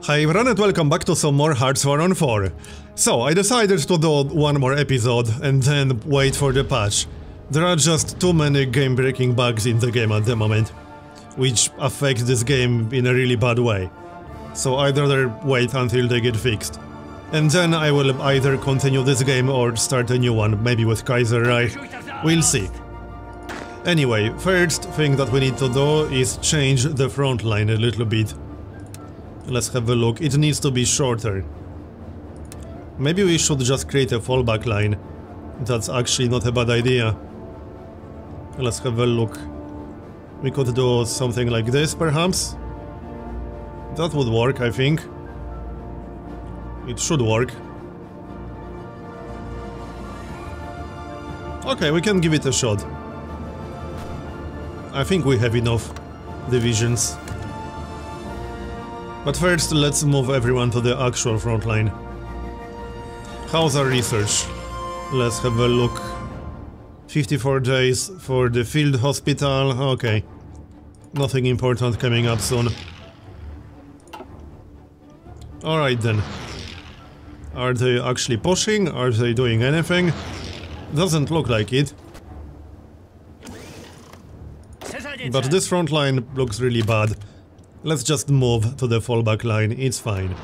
Hi everyone and welcome back to some more Hearts 4 on 4. So, I decided to do one more episode and then wait for the patch. There are just too many game-breaking bugs in the game at the moment, which affect this game in a really bad way. So I'd rather wait until they get fixed. And then I will either continue this game or start a new one, maybe with Kaiserreich. We'll see. Anyway, first thing that we need to do is change the front line a little bit. Let's have a look. It needs to be shorter. Maybe we should just create a fallback line. That's actually not a bad idea. Let's have a look. We could do something like this, perhaps? That would work, I think. It should work. Okay, we can give it a shot. I think we have enough divisions. But first, let's move everyone to the actual front line. How's our research? Let's have a look. 54 days for the field hospital. Okay. Nothing important coming up soon. Alright then. Are they actually pushing? Are they doing anything? Doesn't look like it. But this front line looks really bad. Let's just move to the fallback line, it's fine.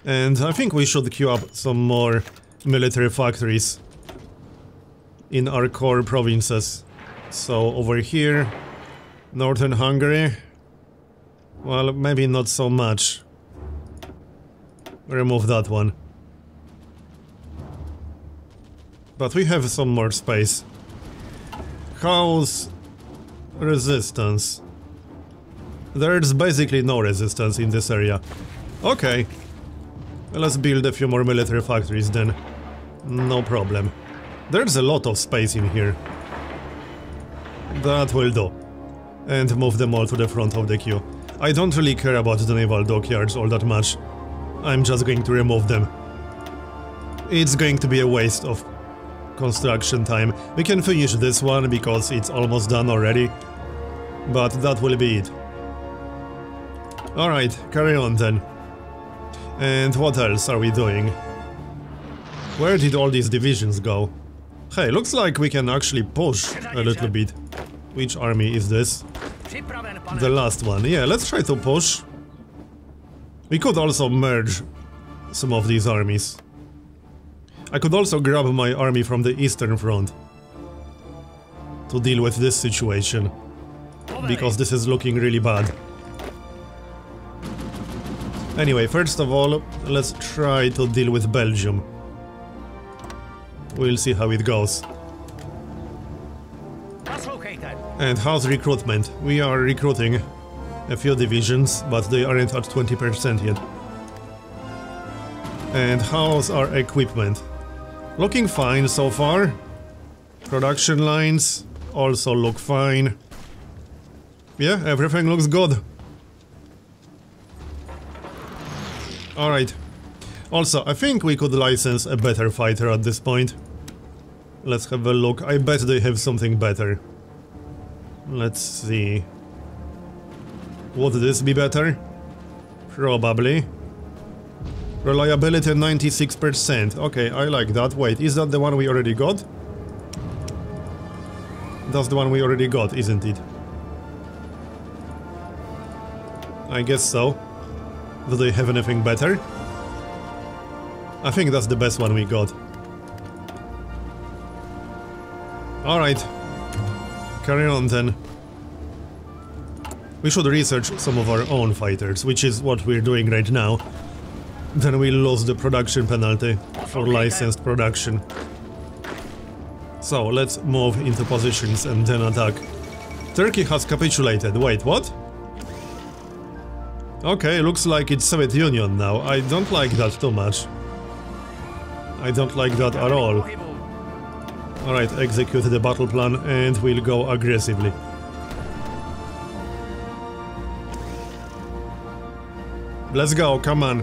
And I think we should queue up some more military factories in our core provinces. So over here, northern Hungary, well, maybe not so much. Remove that one. But we have some more space. How's resistance? There's basically no resistance in this area. Okay. Let's build a few more military factories then. No problem. There's a lot of space in here. That will do. And move them all to the front of the queue. I don't really care about the naval dockyards all that much. I'm just going to remove them. It's going to be a waste of construction time. We can finish this one because it's almost done already. But that will be it. Alright, carry on then. And what else are we doing? Where did all these divisions go? Hey, looks like we can actually push a little bit. Which army is this? The last one. Yeah, let's try to push. We could also merge some of these armies. I could also grab my army from the Eastern Front to deal with this situation, because this is looking really bad. Anyway, first of all, let's try to deal with Belgium. We'll see how it goes. And how's recruitment? We are recruiting a few divisions, but they aren't at 20% yet. And how's our equipment? Looking fine so far. Production lines also look fine. Yeah, everything looks good. Alright. Also, I think we could license a better fighter at this point. Let's have a look. I bet they have something better. Let's see. Would this be better? Probably. Reliability 96%. Okay, I like that. Wait, is that the one we already got? That's the one we already got, isn't it? I guess so. Do they have anything better? I think that's the best one we got. Alright. Carry on then. We should research some of our own fighters, which is what we're doing right now. Then we'll lose the production penalty for licensed production. So, let's move into positions and then attack. Turkey has capitulated. Wait, what? Okay, looks like it's Soviet Union now. I don't like that too much. I don't like that at all. Alright, execute the battle plan and we'll go aggressively. Let's go, come on.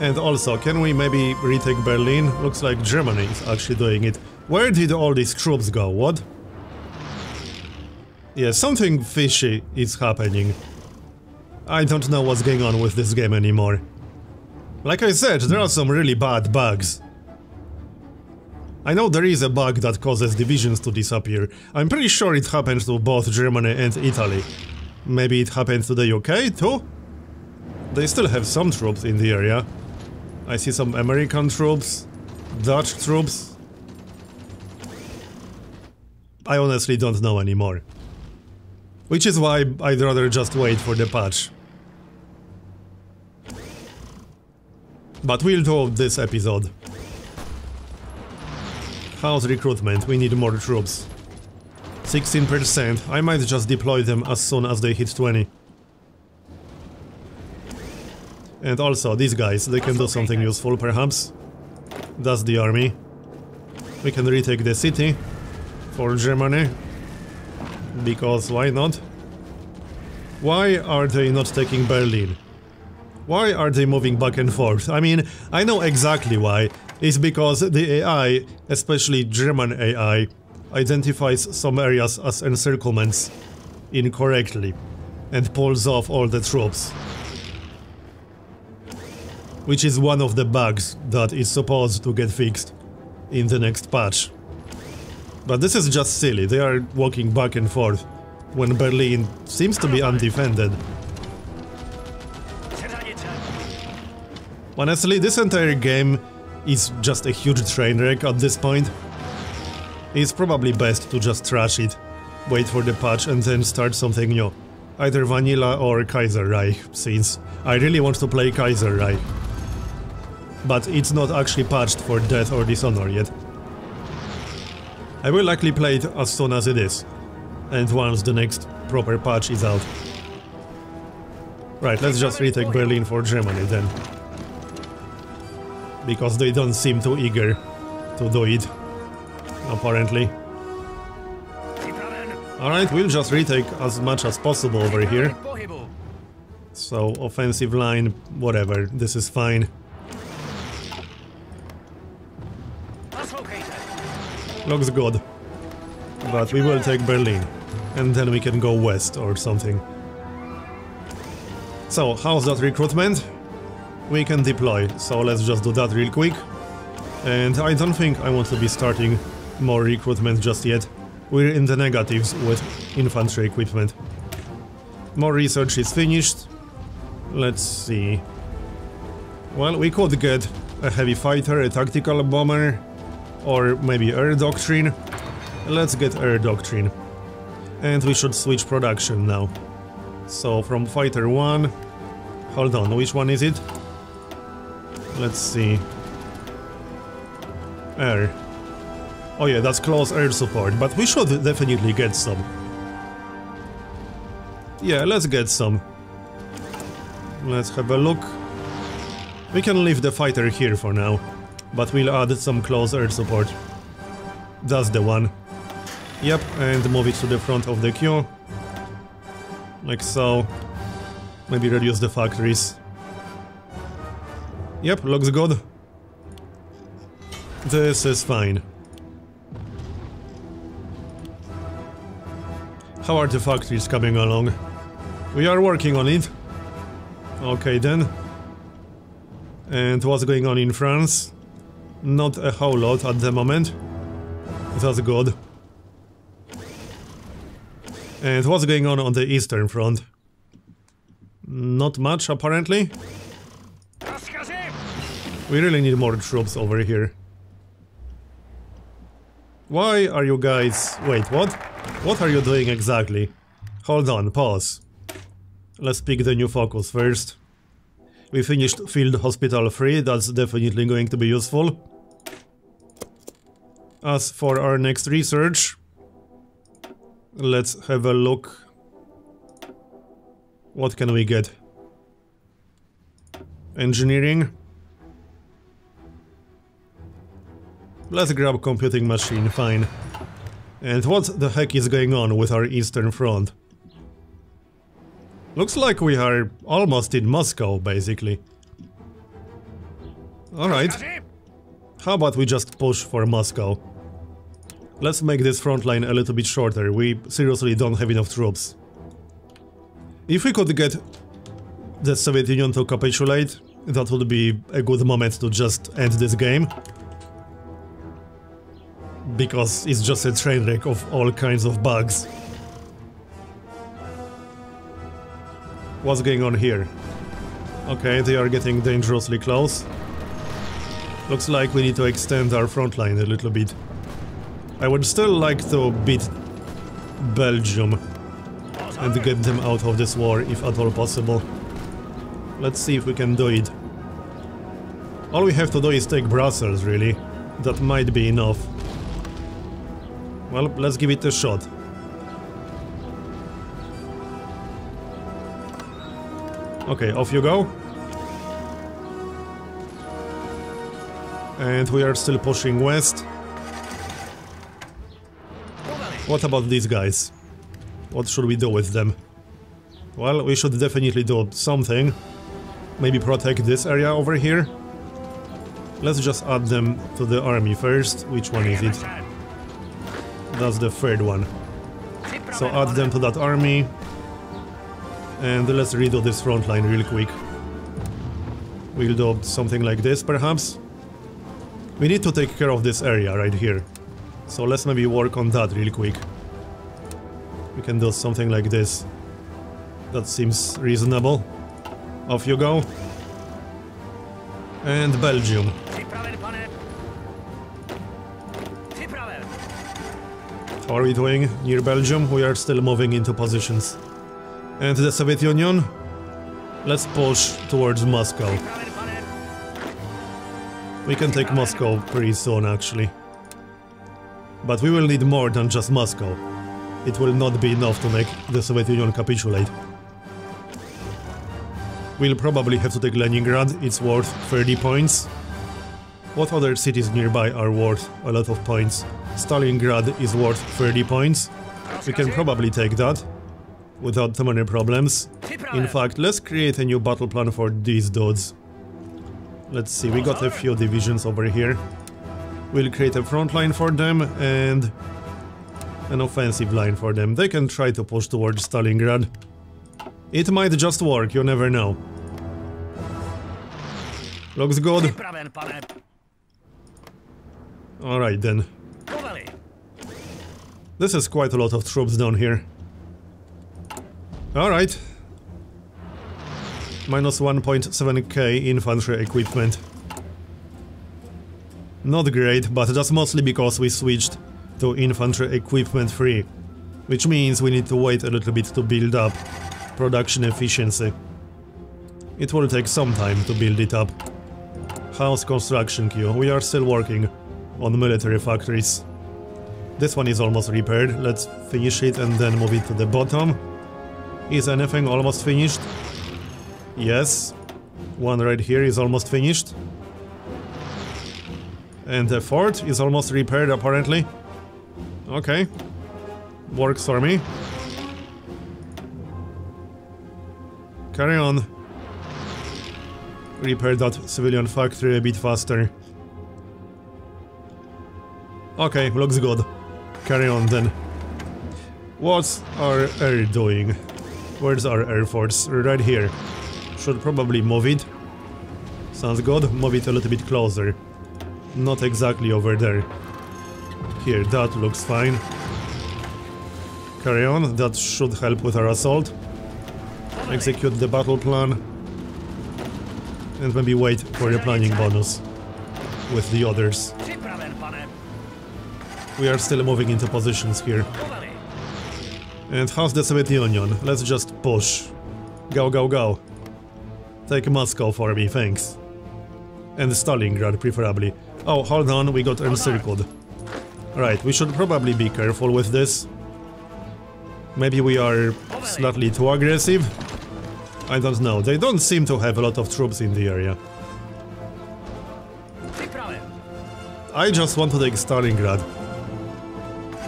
And also, can we maybe retake Berlin? Looks like Germany is actually doing it. Where did all these troops go? What? Yeah, something fishy is happening. I don't know what's going on with this game anymore. Like I said, there are some really bad bugs. I know there is a bug that causes divisions to disappear. I'm pretty sure it happened to both Germany and Italy. Maybe it happened to the UK too? They still have some troops in the area. I see some American troops, Dutch troops. I honestly don't know anymore. Which is why I'd rather just wait for the patch. But we'll do this episode. How's recruitment? We need more troops. 16%. I might just deploy them as soon as they hit 20. And also, these guys, they can do something useful, perhaps. That's the army. We can retake the city for Germany. Because why not? Why are they not taking Berlin? Why are they moving back and forth? I mean, I know exactly why. It's because the AI, especially German AI, identifies some areas as encirclements incorrectly and pulls off all the troops. Which is one of the bugs that is supposed to get fixed in the next patch. But this is just silly. They are walking back and forth when Berlin seems to be undefended. Honestly, this entire game is just a huge train wreck at this point. It's probably best to just trash it, wait for the patch and then start something new. Either Vanilla or Kaiserreich, since I really want to play Kaiserreich. But it's not actually patched for Death or Dishonor yet. I will likely play it as soon as it is, and once the next proper patch is out. Right, let's just retake Berlin for Germany then. Because they don't seem too eager to do it, apparently. Alright, we'll just retake as much as possible over here. So, offensive line, whatever, this is fine. Looks good. But we will take Berlin. And then we can go west or something. So, how's that recruitment? We can deploy, so let's just do that real quick. And I don't think I want to be starting more recruitment just yet. We're in the negatives with infantry equipment. More research is finished. Let's see. Well, we could get a heavy fighter, a tactical bomber, or maybe air doctrine. Let's get air doctrine. And we should switch production now. So from fighter 1... Hold on, which one is it? Let's see. Air. Oh yeah, that's close air support, but we should definitely get some. Yeah, let's get some. Let's have a look. We can leave the fighter here for now, but we'll add some close air support. That's the one. Yep, and move it to the front of the queue. Like so. Maybe reduce the factories. Yep, looks good. This is fine. How are the factories coming along? We are working on it. Okay then. And what's going on in France? Not a whole lot at the moment. That's good. And what's going on the Eastern Front? Not much, apparently. We really need more troops over here. Why are you guys... Wait, what? What are you doing exactly? Hold on, pause. Let's pick the new focus first. We finished Field Hospital 3, that's definitely going to be useful. As for our next research... Let's have a look. What can we get? Engineering. Let's grab computing machine, fine. And what the heck is going on with our Eastern Front? Looks like we are almost in Moscow, basically. Alright. How about we just push for Moscow? Let's make this front line a little bit shorter, we seriously don't have enough troops. If we could get the Soviet Union to capitulate, that would be a good moment to just end this game. Because it's just a train wreck of all kinds of bugs. What's going on here? Okay, they are getting dangerously close. Looks like we need to extend our front line a little bit. I would still like to beat Belgium and get them out of this war if at all possible. Let's see if we can do it. All we have to do is take Brussels, really. That might be enough. Well, let's give it a shot. Okay, off you go. And we are still pushing west. What about these guys? What should we do with them? Well, we should definitely do something. Maybe protect this area over here. Let's just add them to the army first. Which one is it? That's the third one. So add them to that army. And let's redo this front line real quick. We'll do something like this, perhaps. We need to take care of this area right here. So let's maybe work on that real quick. We can do something like this. That seems reasonable. Off you go. And Belgium. How are we doing near Belgium? We are still moving into positions. And the Soviet Union? Let's push towards Moscow. We can take Moscow pretty soon, actually. But we will need more than just Moscow. It will not be enough to make the Soviet Union capitulate. We'll probably have to take Leningrad, it's worth 30 points. What other cities nearby are worth a lot of points? Stalingrad is worth 30 points. We can probably take that without too many problems. In fact, let's create a new battle plan for these dudes. Let's see, we got a few divisions over here. We'll create a front line for them and an offensive line for them. They can try to push towards Stalingrad. It might just work, you never know. Looks good. Alright then. This is quite a lot of troops down here. Alright. Minus 1.7k infantry equipment. Not great, but that's mostly because we switched to infantry equipment free. Which means we need to wait a little bit to build up production efficiency. It will take some time to build it up. House construction queue. We are still working on military factories. This one is almost repaired. Let's finish it and then move it to the bottom. Is anything almost finished? Yes. One right here is almost finished. And the fort is almost repaired, apparently. Okay. Works for me. Carry on. Repair that civilian factory a bit faster. Okay, looks good. Carry on then. What's our air doing? Where's our air force? Right here. Should probably move it. Sounds good. Move it a little bit closer. Not exactly over there. Here, that looks fine. Carry on. That should help with our assault. Execute the battle plan. And maybe wait for the planning bonus with the others. We are still moving into positions here. And how's the Soviet Union? Let's just push. Go, go, go. Take Moscow for me, thanks. And Stalingrad, preferably. Oh, hold on, we got encircled. Right, we should probably be careful with this. Maybe we are slightly too aggressive? I don't know, they don't seem to have a lot of troops in the area. I just want to take Stalingrad.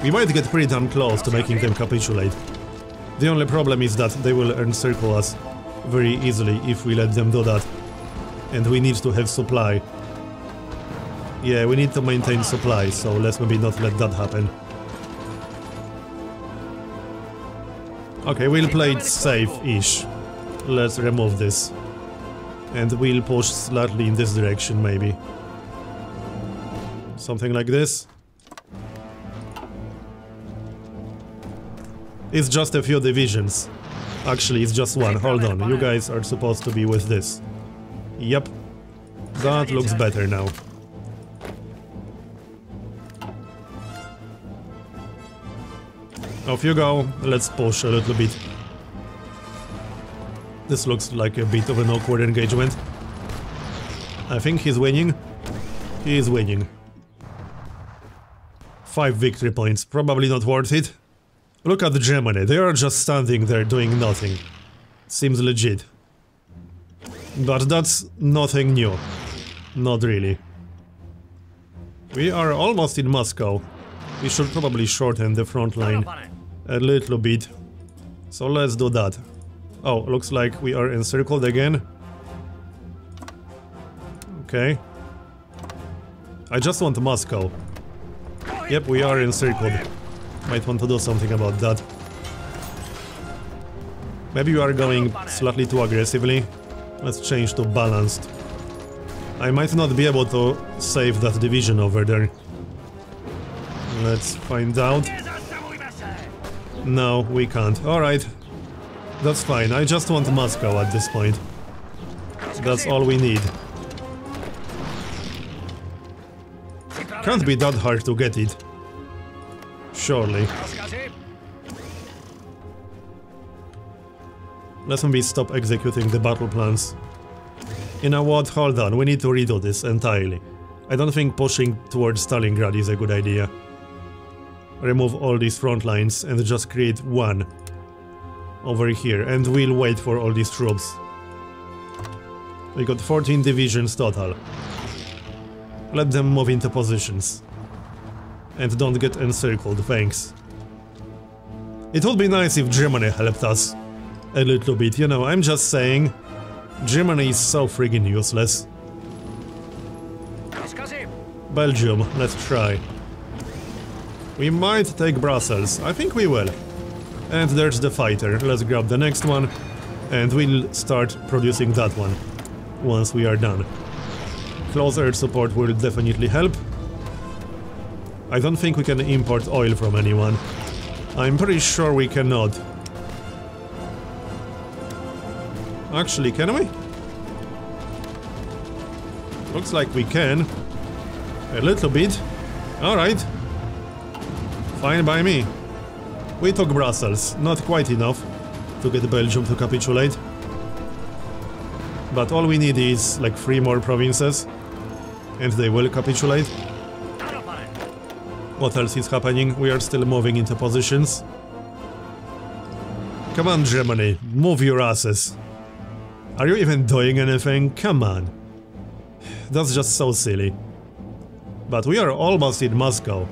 We might get pretty damn close to making them capitulate. The only problem is that they will encircle us very easily if we let them do that. And we need to have supply. Yeah, we need to maintain supply, so let's maybe not let that happen. Okay, we'll play it safe-ish. let's remove this. And we'll push slightly in this direction, maybe. Something like this. It's just a few divisions. Actually, it's just one. Hold on, you guys are supposed to be with this. Yep. That looks better now. Off you go. Let's push a little bit. This looks like a bit of an awkward engagement. I think he's winning. He is winning. 5 victory points. Probably not worth it. Look at Germany. They are just standing there doing nothing. Seems legit. But that's nothing new. Not really. We are almost in Moscow. We should probably shorten the front line a little bit. So let's do that. Oh, looks like we are encircled again. Okay. I just want Moscow. Yep, we are encircled. Might want to do something about that. Maybe you are going slightly too aggressively. Let's change to balanced. I might not be able to save that division over there. Let's find out. No, we can't. Alright. That's fine. I just want Moscow at this point. That's all we need. Can't be that hard to get it. Surely. Let's maybe stop executing the battle plans. You know what? Hold on. We need to redo this entirely. I don't think pushing towards Stalingrad is a good idea. Remove all these front lines and just create one over here, and we'll wait for all these troops. We got 14 divisions total. Let them move into positions. And don't get encircled, thanks. It would be nice if Germany helped us a little bit, you know, I'm just saying. Germany is so friggin' useless. Belgium, let's try. We might take Brussels, I think we will. And there's the fighter, let's grab the next one. And we'll start producing that one once we are done. Close air support will definitely help. I don't think we can import oil from anyone. I'm pretty sure we cannot. Actually, can we? Looks like we can. A little bit. Alright. Fine by me. We took Brussels. Not quite enough to get Belgium to capitulate. But all we need is like 3 more provinces. And they will capitulate. What else is happening? We are still moving into positions. Come on, Germany, move your asses. Are you even doing anything? Come on. That's just so silly. But we are almost in Moscow.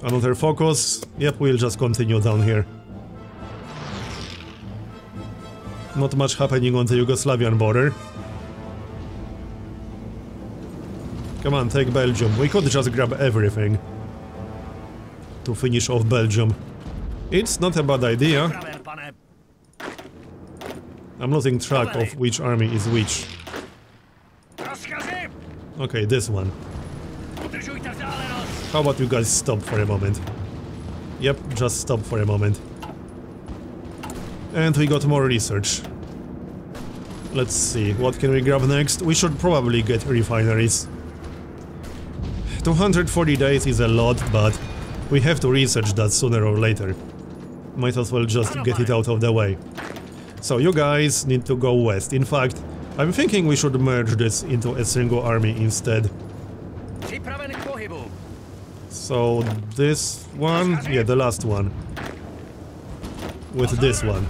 Another focus. Yep, we'll just continue down here. Not much happening on the Yugoslavian border. Come on, take Belgium. We could just grab everything to finish off Belgium. It's not a bad idea. I'm losing track of which army is which. Okay, this one. How about you guys stop for a moment? Yep, just stop for a moment. And we got more research. Let's see, what can we grab next? We should probably get refineries. 240 days is a lot, but we have to research that sooner or later. Might as well just get it out of the way. So you guys need to go west. In fact, I'm thinking we should merge this into a single army instead. So this one, yeah, the last one. With this one.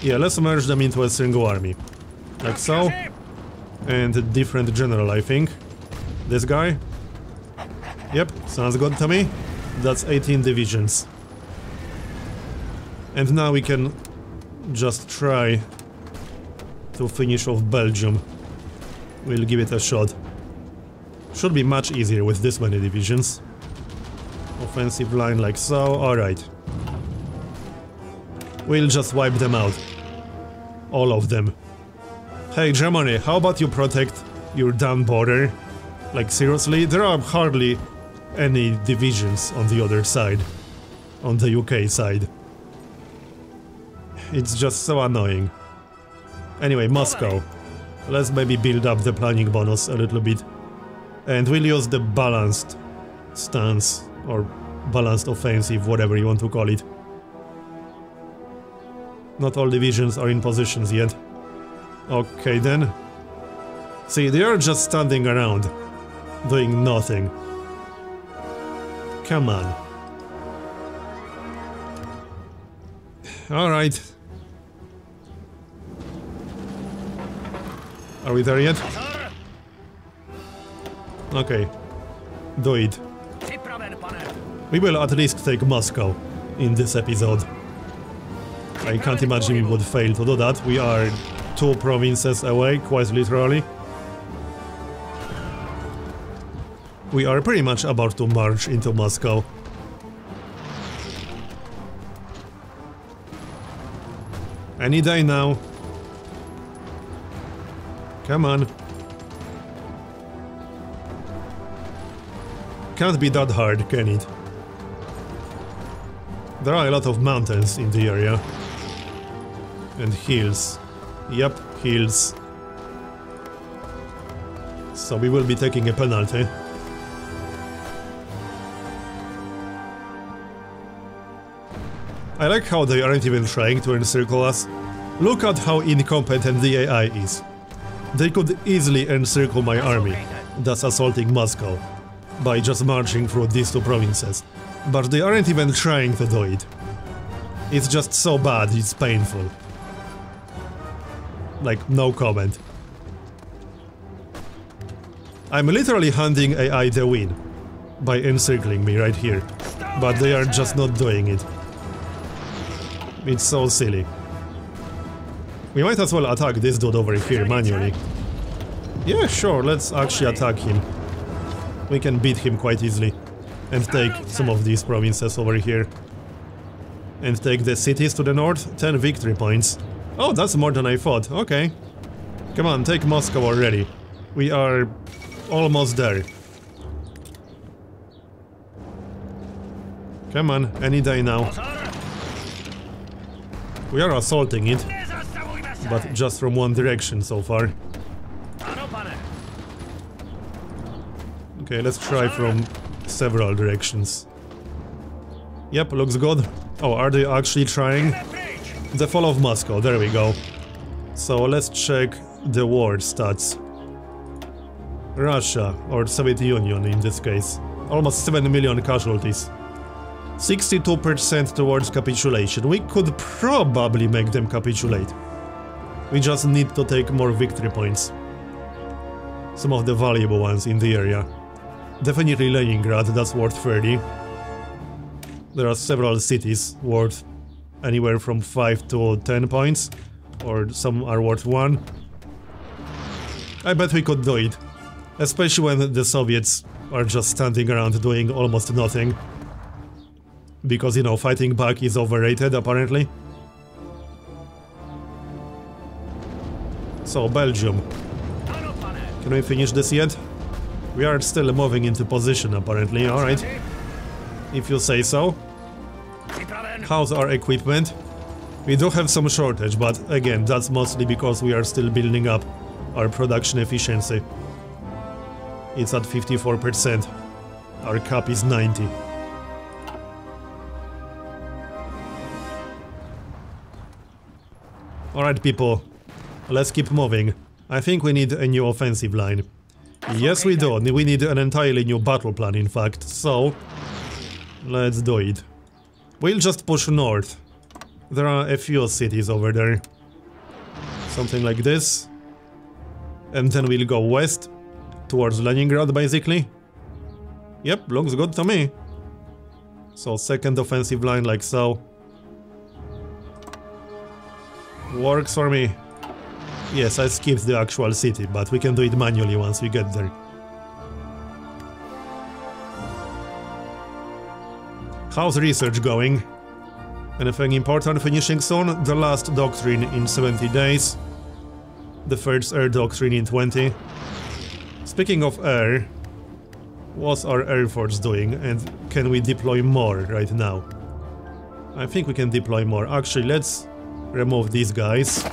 Yeah, let's merge them into a single army. Like so. And a different general, I think. This guy. Yep, sounds good to me. That's 18 divisions. And now we can just try to finish off Belgium. We'll give it a shot. Should be much easier with this many divisions. Offensive line like so, alright. We'll just wipe them out. All of them. Hey Germany, how about you protect your damn border? Like seriously, there are hardly any divisions on the other side. On the UK side. It's just so annoying. Anyway, Moscow. Let's maybe build up the planning bonus a little bit. And we'll use the balanced stance, or balanced offensive, whatever you want to call it. Not all divisions are in positions yet. Okay then. See, they are just standing around, doing nothing. Come on. Alright. Are we there yet? Okay. Do it. We will at least take Moscow in this episode. I can't imagine we would fail to do that. We are 2 provinces away, quite literally. We are pretty much about to march into Moscow. Any day now. Come on. Can't be that hard, can it? There are a lot of mountains in the area. And hills. Yep, hills. So we will be taking a penalty. I like how they aren't even trying to encircle us. Look at how incompetent the AI is. They could easily encircle my army, thus assaulting Moscow, by just marching through these 2 provinces. But they aren't even trying to do it. It's just so bad, it's painful. Like, no comment. I'm literally handing AI the win by encircling me right here, but they are just not doing it. It's so silly. We might as well attack this dude over here manually. Yeah, sure, let's actually attack him. We can beat him quite easily. And take some of these provinces over here. And take the cities to the north. 10 victory points. Oh, that's more than I thought. Okay. Come on, take Moscow already. We are almost there. Come on, any day now. We are assaulting it, but just from one direction so far. Okay, let's try from several directions. Yep, looks good. Oh, are they actually trying? The fall of Moscow, there we go. So let's check the war stats. Russia, or Soviet Union in this case. Almost 7 million casualties. 62% towards capitulation. We could probably make them capitulate. We just need to take more victory points. Some of the valuable ones in the area. Definitely Leningrad, that's worth 30. There are several cities worth anywhere from 5 to 10 points. Or some are worth 1. I bet we could do it. Especially when the Soviets are just standing around doing almost nothing. Because, you know, fighting back is overrated, apparently. So, Belgium. Can we finish this yet? We are still moving into position, apparently, alright. If you say so. How's our equipment? We do have some shortage, but again, that's mostly because we are still building up our production efficiency. It's at 54%. Our cap is 90. Alright people, let's keep moving. I think we need a new offensive line. Yes we do, we need an entirely new battle plan in fact, so let's do it. We'll just push north. There are a few cities over there. Something like this. And then we'll go west, towards Leningrad basically. Yep, looks good to me. So second offensive line like so. Works for me. Yes, I skipped the actual city, but we can do it manually once we get there. How's research going? Anything important finishing soon? The last doctrine in 70 days. The first air doctrine in 20. Speaking of air, what's our air force doing and can we deploy more right now? I think we can deploy more. Actually, let's remove these guys.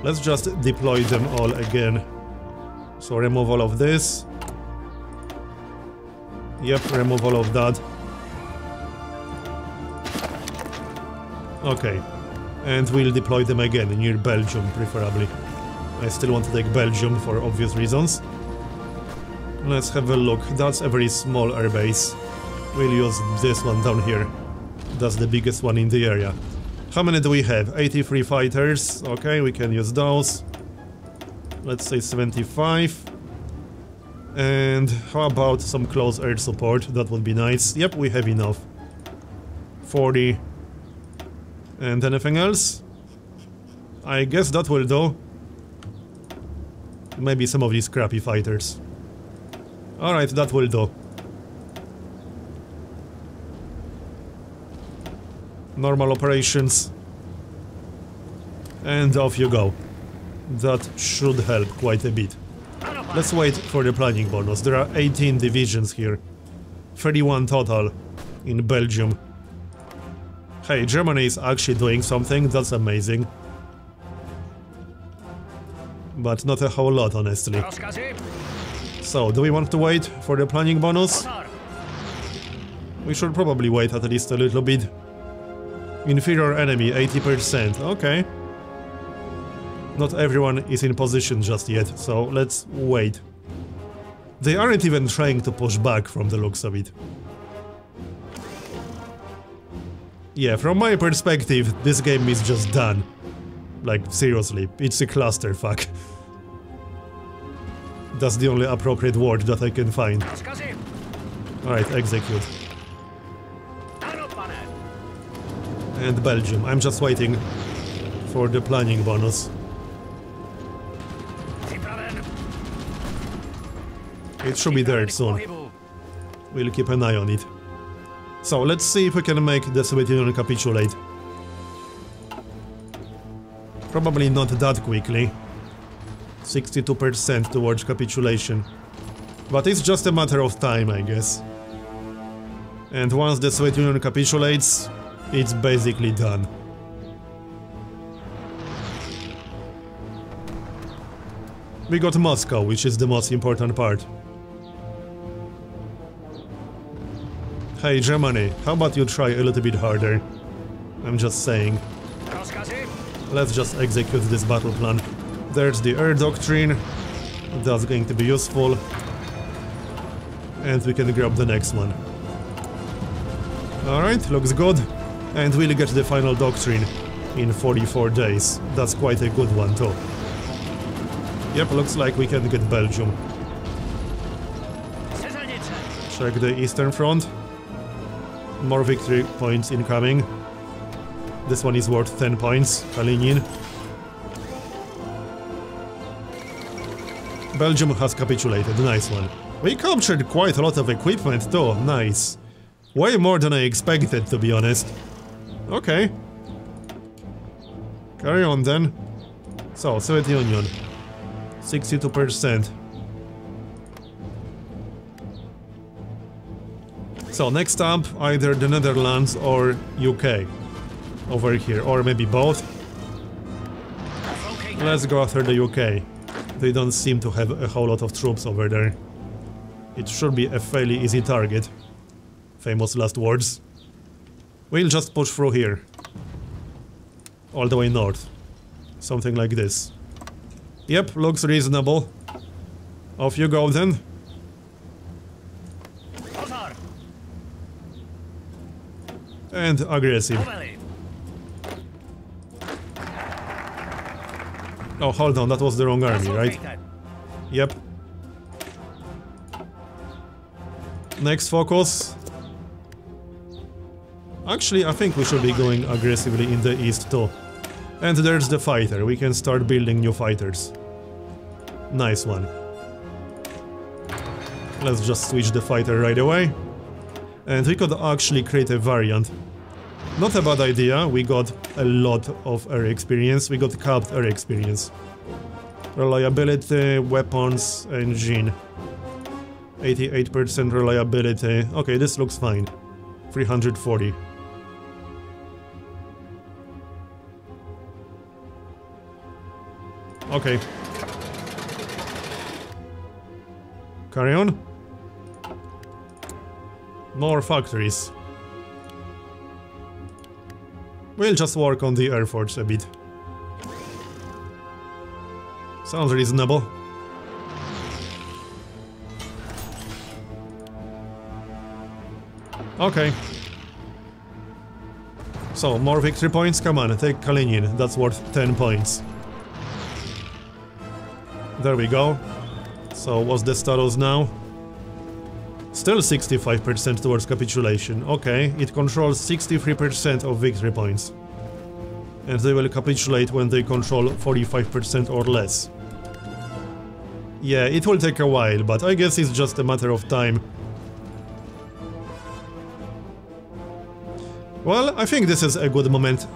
Let's just deploy them all again. So remove all of this. Yep, remove all of that. Okay. And we'll deploy them again near Belgium, preferably. I still want to take Belgium for obvious reasons. Let's have a look. That's a very small airbase. We'll use this one down here. That's the biggest one in the area. How many do we have? 83 fighters. Okay, we can use those. Let's say 75. And how about some close air support? That would be nice. Yep, we have enough. 40. And anything else? I guess that will do. Maybe some of these crappy fighters. Alright, that will do. Normal operations. And off you go. That should help quite a bit. Let's wait for the planning bonus. There are 18 divisions here. 31 total in Belgium. Hey, Germany is actually doing something, that's amazing. But not a whole lot, honestly. So, do we want to wait for the planning bonus? We should probably wait at least a little bit. Inferior enemy, 80%, okay. Not everyone is in position just yet, so let's wait. They aren't even trying to push back from the looks of it. Yeah, from my perspective, this game is just done. Like, seriously, it's a clusterfuck. That's the only appropriate word that I can find. Alright, execute. And Belgium. I'm just waiting for the planning bonus. It should be there soon. We'll keep an eye on it. So, let's see if we can make the Soviet Union capitulate. Probably not that quickly. 62% towards capitulation. But it's just a matter of time, I guess. And once the Soviet Union capitulates, it's basically done. We got Moscow, which is the most important part. Hey Germany, how about you try a little bit harder? I'm just saying. Let's just execute this battle plan. There's the air doctrine. That's going to be useful. And we can grab the next one. Alright, looks good. And we'll get the final doctrine in 44 days. That's quite a good one too. Yep, looks like we can get Belgium. Check the Eastern Front. More victory points incoming. This one is worth 10 points. Kalinin. Belgium has capitulated. Nice one. We captured quite a lot of equipment too. Nice. Way more than I expected, to be honest. Okay. Carry on then. So, Soviet Union. 62%. So, next up, either the Netherlands or UK. Over here, or maybe both. Let's go after the UK. They don't seem to have a whole lot of troops over there. It should be a fairly easy target. Famous last words. We'll just push through here. All the way north. Something like this. Yep, looks reasonable. Off you go then. And aggressive. Oh, hold on, that was the wrong army, right? Yep. Next focus. Actually, I think we should be going aggressively in the east too. And there's the fighter, we can start building new fighters. Nice one. Let's just switch the fighter right away. And we could actually create a variant. Not a bad idea, we got a lot of area experience, we got capped area experience. Reliability, weapons, engine. 88% reliability. Okay, this looks fine. 340. Okay. Carry on. More factories. We'll just work on the air force a bit. Sounds reasonable. Okay. So, more victory points? Come on, take Kalinin. That's worth 10 points. There we go. So, what's the status now? Still 65% towards capitulation. Okay, it controls 63% of victory points. And they will capitulate when they control 45% or less. Yeah, it will take a while, but I guess it's just a matter of time. Well, I think this is a good moment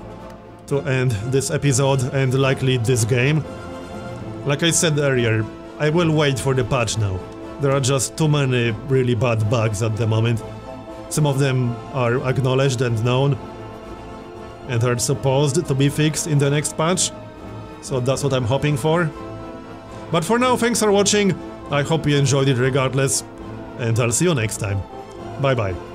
to end this episode and likely this game. Like I said earlier, I will wait for the patch now. There are just too many really bad bugs at the moment. Some of them are acknowledged and known and are supposed to be fixed in the next patch. So that's what I'm hoping for. But for now, thanks for watching. I hope you enjoyed it regardless, and I'll see you next time. Bye bye.